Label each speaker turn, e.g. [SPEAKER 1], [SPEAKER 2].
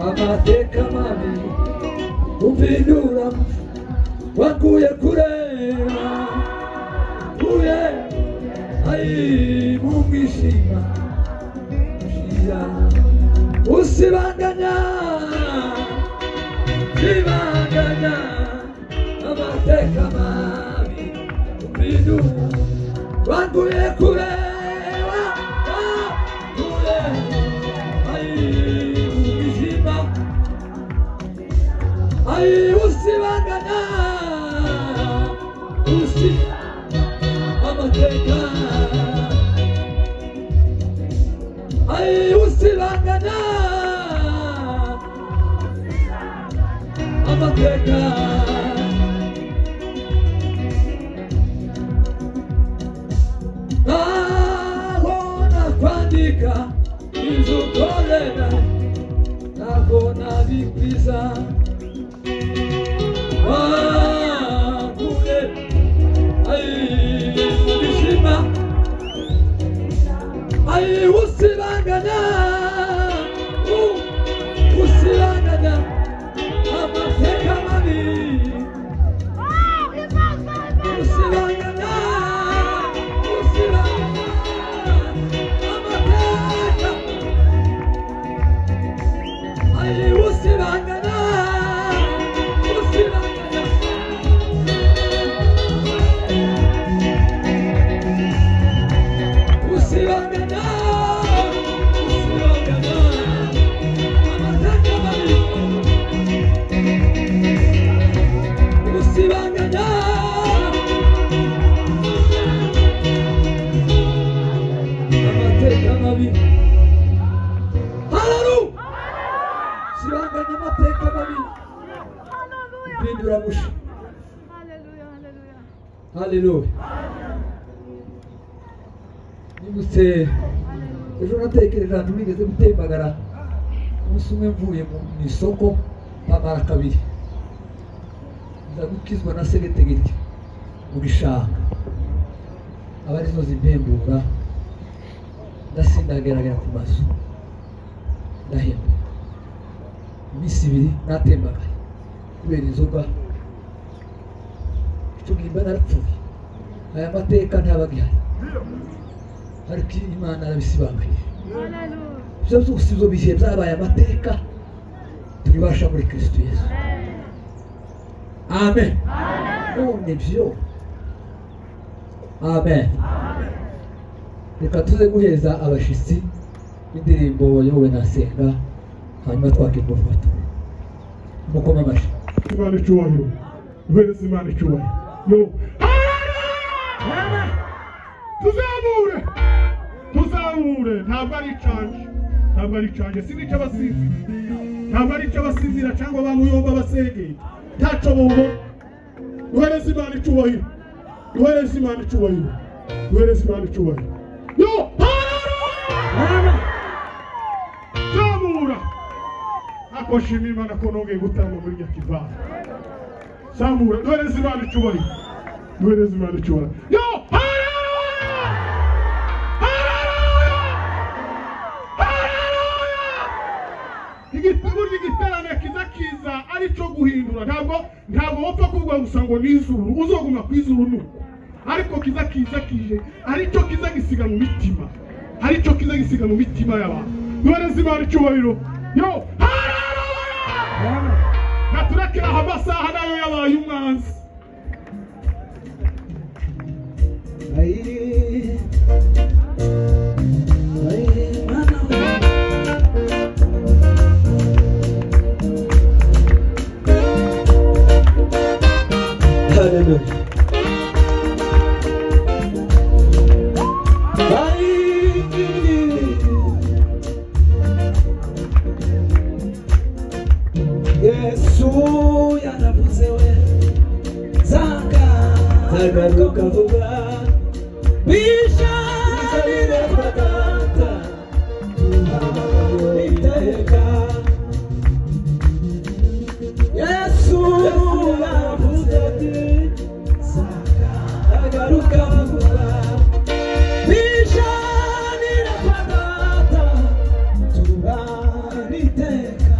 [SPEAKER 1] amateka mabi umpindura wakuye kurera kuye mu mwijima shira usibanganya sibanganya amateka mabi umpindura wakuye kurera kuye mu mwijima usibanganya amateka usibanganya amateka nabona kwandika inzu korera nabona bikwiza wakuye bishima usibanganya usibanganya amateka mabi usibanganya usibanganya amateka usibanganya Hallelujah. Nimutse ejo natekereje ahantu bigeze gutembagara umunsi umwe mvuye mu isoko pamara kabiri nza gukizwa na segetegeti mu bishanga abarizo zimpembura ndasindageragera ku mazu ndahemba iminsi ibiri natembagaye kubera inzoga tugimba narapfuye aya mateka ntabagihari ariko Imana arabisibanuye ibyo byose ibyo bihe byabaye amateka turibasha muri Kristo Yesu amen nibyo amen reka tuze guheza abashitsi indirimbo yowe nasenga hanyuma twakigufata mukoma amashi Imana icyubahiro uhereza Imana icyubahiro yo tuzamure ntabwo ari canje sinica abasinzira ntabwo ari cyo abasinzira cyangwa bamuyomba basegeye ntaco bombo uhereza Imana icyubahiro uhereza Imana icyubahiro uhereza Imana icyubahiro yo zamura akoshima Imana ko nongeye gutanga muri Nyakivara zamura uhereza Imana icyubahiro uhereza Imana icyubahiro yo igiterane kiza arico guhindura ntabwo wapfa kuvuga gusa ngo n'izuru uzoguma kwizuru nuko ariko kiza kije arico kiza gisiga mu mitima arico kiza gisiga mu mitima y'abantu duhereza Imana icyubahiro yo naturekera amasaha nayo yabaye umwanzi
[SPEAKER 2] Yesu yanavuze we zagaruka vuba bisharire kwa data iteka Yesu yanavuze ati zagaruka vuba bisharire kwa data iteka